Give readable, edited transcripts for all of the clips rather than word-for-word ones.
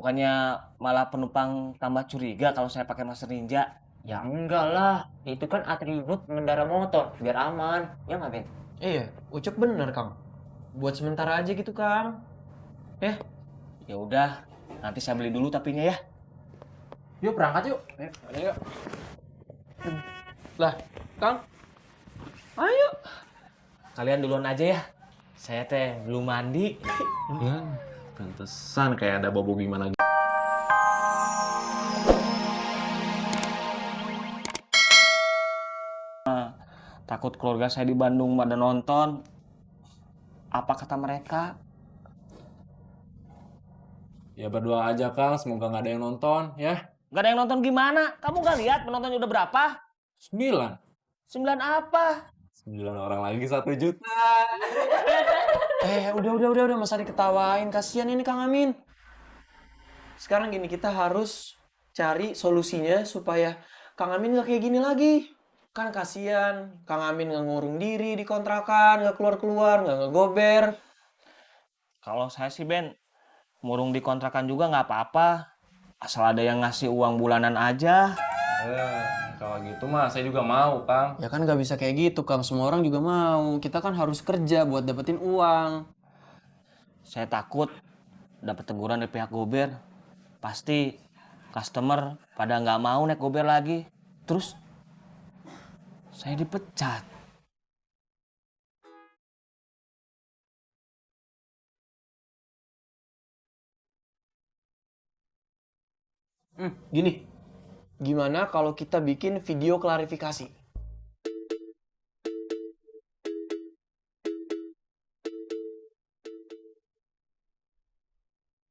Bukannya malah penumpang tambah curiga kalau saya pakai masker ninja? Ya enggak lah, itu kan atribut pengendara motor, biar aman. Ya nggak, Ben? Iya, Ucup bener, Kang. Buat sementara aja gitu, Kang. Ya, Ya udah, nanti saya beli dulu tapinya ya. yuk berangkat yuk. Ayo. Lah, Kang. Ayo. Kalian duluan aja ya. Saya teh belum mandi. Ya, pantesan kayak ada bobo gimana gitu. Takut keluarga saya di Bandung pada nonton. Apa kata mereka? Ya berdoa aja Kang, semoga nggak ada yang nonton ya. Gak ada yang nonton gimana? Kamu gak lihat penontonnya udah berapa? 9. 9 apa? 9 orang lagi 1 juta. Udah, masa diketawain. Kasihan ini Kang Amin. Sekarang gini, kita harus cari solusinya supaya Kang Amin gak kayak gini lagi. Kan kasihan, Kang Amin nggak ngurung diri di kontrakan, nggak keluar-keluar, nggak ngegober. Kalau saya sih Ben, murung di kontrakan juga nggak apa-apa. Asal ada yang ngasih uang bulanan aja. Kalau gitu mah saya juga mau Kang. Ya kan nggak bisa kayak gitu, Kang. Semua orang juga mau. Kita kan harus kerja buat dapetin uang. Saya takut dapat teguran dari pihak gober. Pasti customer pada nggak mau naik gober lagi. Terus saya dipecat. Gini, gimana kalau kita bikin video klarifikasi?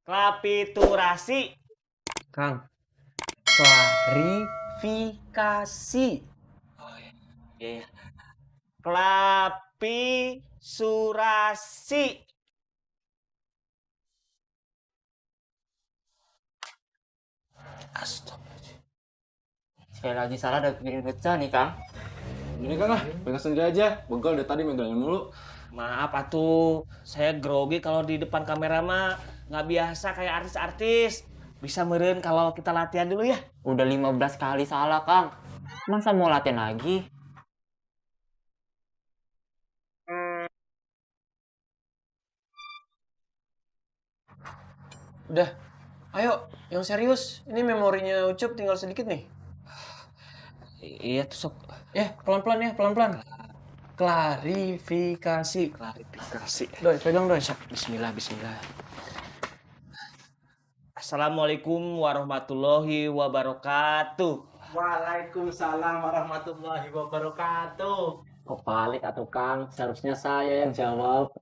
Klapiturasi. Kang, klarifikasi. Iya, ya. Klapisurasi. Astagfirullah. Sekali lagi salah ada bikin pecah nih, Kang. Ini Kang pegang sendiri aja. Begal dari tadi megangin mulu. Maaf atuh, saya grogi kalau di depan kamera mah nggak biasa kayak artis-artis. Bisa meren kalau kita latihan dulu ya. Udah 15 kali salah, Kang. Masa mau latihan lagi? Udah, ayo, yang serius. Ini memorinya Ucup tinggal sedikit nih. Iya tuh sok. Ya, pelan-pelan ya, pelan-pelan. Klarifikasi. Klarifikasi. Doi, pegang doi. Bismillah, bismillah. Assalamualaikum warahmatullahi wabarakatuh. Waalaikumsalam warahmatullahi wabarakatuh. Kok balik atau Kang? Seharusnya saya yang jawab.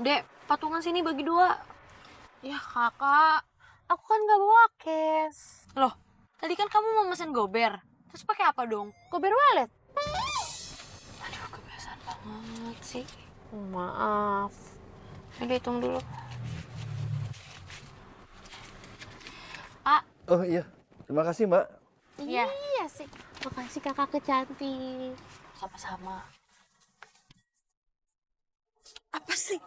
Dek, patungan sini bagi 2. Ya kakak, aku kan gak bawa cash. Loh, tadi kan kamu mau mesen gober. Terus pakai apa dong? Gober wallet. Aduh, kebiasaan banget sih. Maaf. Udah hitung dulu. Pak. Oh iya, terima kasih Mbak. Iya sih. Makasih kakak kecantik. Sama-sama. Apa sih?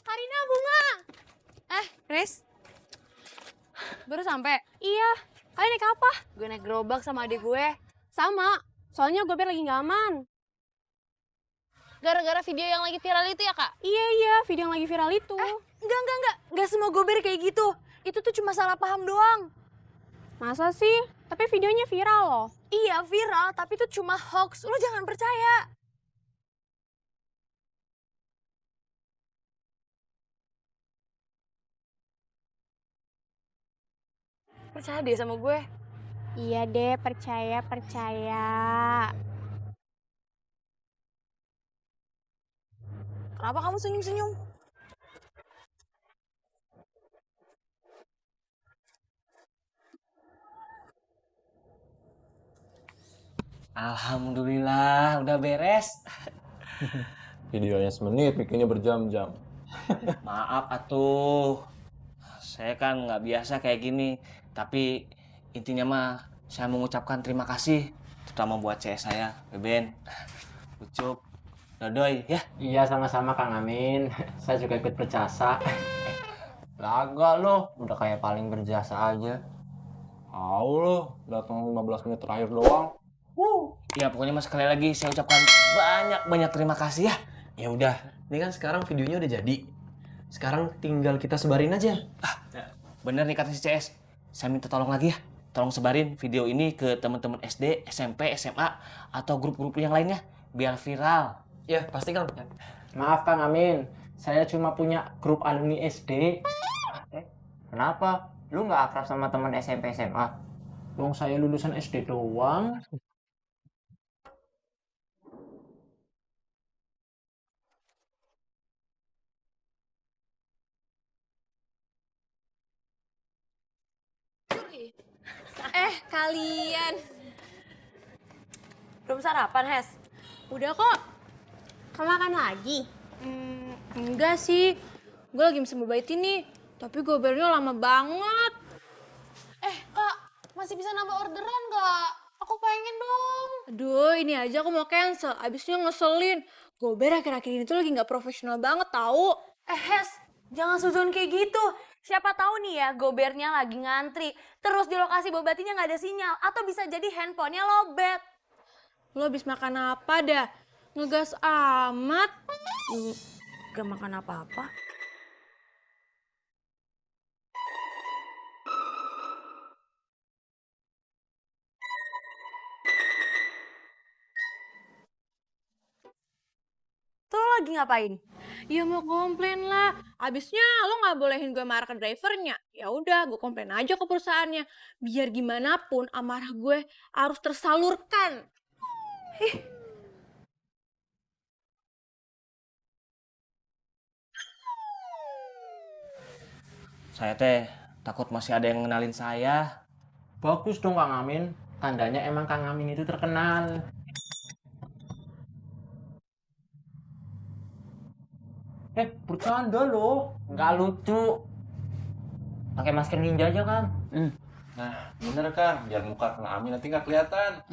Karina, Bunga. Chris. Baru sampai? Iya. Kalian naik apa? Gue naik gerobak sama adik gue. Sama. Soalnya gober lagi nggak aman. Gara-gara video yang lagi viral itu ya, Kak? Iya. Video yang lagi viral itu. Enggak. Enggak semua gober kayak gitu. Itu tuh cuma salah paham doang. Masa sih? Tapi videonya viral loh. Iya, viral. Tapi itu cuma hoax. Lo jangan percaya. Percaya deh sama gue. Iya deh, percaya. Kenapa kamu senyum-senyum? Alhamdulillah, udah beres. Videonya semenit, bikinnya berjam-jam. Maaf atuh. saya kan nggak biasa kayak gini. Tapi intinya mah saya mengucapkan terima kasih. Terutama buat CS saya, Beben, Ucup, Dodoy, ya. Iya sama-sama Kang Amin. Saya juga ikut berjasa. Laga lo, udah kayak paling berjasa aja. Tahu lo, datang 15 menit terakhir doang. Ya pokoknya mas sekali lagi saya ucapkan banyak terima kasih ya. Ya udah, ini kan sekarang videonya udah jadi. Sekarang tinggal kita sebarin aja. Bener nih kata si CS. Saya minta tolong lagi ya. Tolong sebarin video ini ke teman-teman SD, SMP, SMA, atau grup-grup yang lainnya. Biar viral. Ya, pasti Kang. Maaf Kang Amin, saya cuma punya grup alumni SD. Kenapa? Lu nggak akrab sama teman SMP SMA? Dong saya lulusan SD doang. Kalian. Belum sarapan, Hes? Udah kok. Kamu makan lagi? Enggak sih. Gue lagi mesen bait ini. Tapi gobernya lama banget. Kak. Masih bisa nambah orderan nggak? Aku pengen dong. Aduh, ini aja aku mau cancel. Abisnya ngeselin. Gober akhir-akhir ini tuh lagi nggak profesional banget tahu. Hes, jangan suzon kayak gitu. Siapa tahu nih ya, gobernya lagi ngantri. Terus di lokasi bobatinya nggak ada sinyal. Atau bisa jadi handphonenya lobet. Lo habis makan apa dah? Ngegas amat. Gak makan apa-apa. Tuh lo lagi ngapain? Ya mau komplain lah. Abisnya lo nggak bolehin gue marah ke drivernya. Ya udah, gue komplain aja ke perusahaannya. Biar gimana pun amarah gue harus tersalurkan. Saya teh takut masih ada yang ngenalin saya. Bagus dong Kang Amin. Tandanya emang Kang Amin itu terkenal. Bercanda loh. Nggak lucu. Pakai masker ninja aja Kang. Nah, bener Kang, biar muka Kang Amin nanti nggak kelihatan.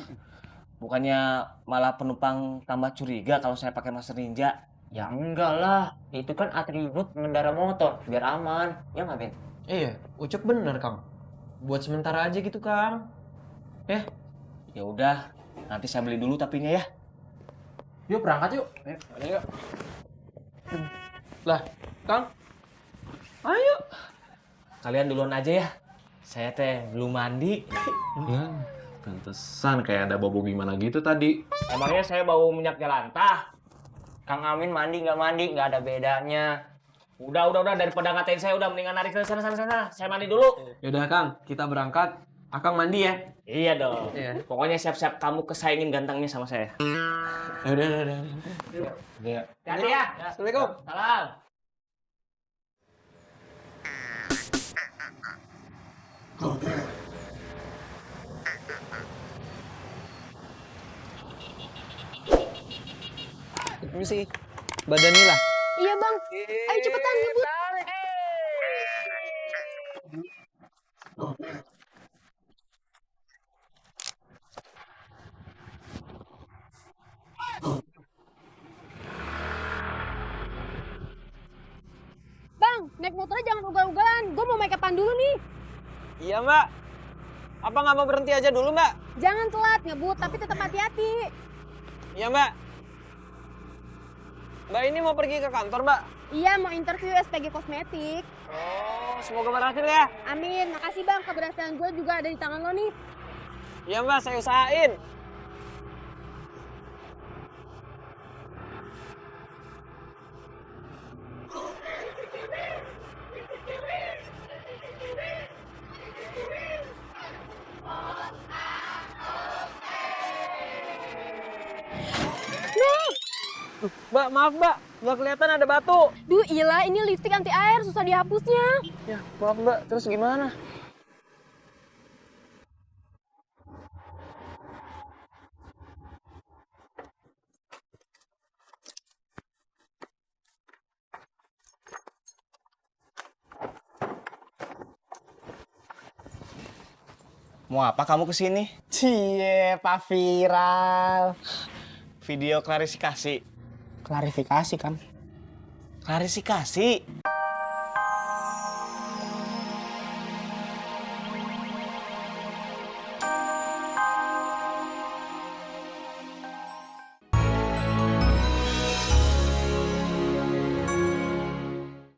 Bukannya malah penumpang tambah curiga kalau saya pakai masker ninja. Ya enggak lah. Itu kan atribut pengendara motor. Biar aman. Ya nggak Ben? Iya, Ucup bener Kang. Buat sementara aja gitu Kang. Ya udah, nanti saya beli dulu tapinya ya. Yuk berangkat yuk. Ayo. Lah, Kang. Ayo. Kalian duluan aja ya. Saya teh belum mandi. Ya, pantesan kayak ada bau gimana gitu tadi. Emangnya saya bau minyak jelantah? Kang Amin mandi nggak ada bedanya. Udah, daripada ngatain saya udah mendingan narik ke sana. Saya mandi dulu. Yaudah Kang, kita berangkat. Akang mandi ya. Iya dong. Iya. Pokoknya siap-siap kamu kesaingin gantengnya sama saya. Udah. Ya. Hati ya. Assalamualaikum. Salam. Misi. Badan Nila. Iya bang. Ayo cepetan ngebut. Bang, naik motornya jangan ugal-ugalan. Gue mau make upan dulu nih. Iya Mbak. Apa nggak mau berhenti aja dulu Mbak? Jangan telat ngebut, tapi tetap hati-hati. Iya Mbak. Mbak ini mau pergi ke kantor Mbak? Iya, mau interview SPG Kosmetik. Oh, semoga berhasil ya. Amin, makasih bang. Keberhasilan gue juga ada di tangan lo nih. Iya Mbak, saya usahain. Mbak, maaf Mbak, nggak kelihatan ada batu. Duh, Ila, ini lipstick anti air, susah dihapusnya. Ya, maaf Mbak, terus gimana? Mau apa kamu kesini? Cie, Pak Viral. Video klarifikasi. Klarifikasi kan? Klarifikasi?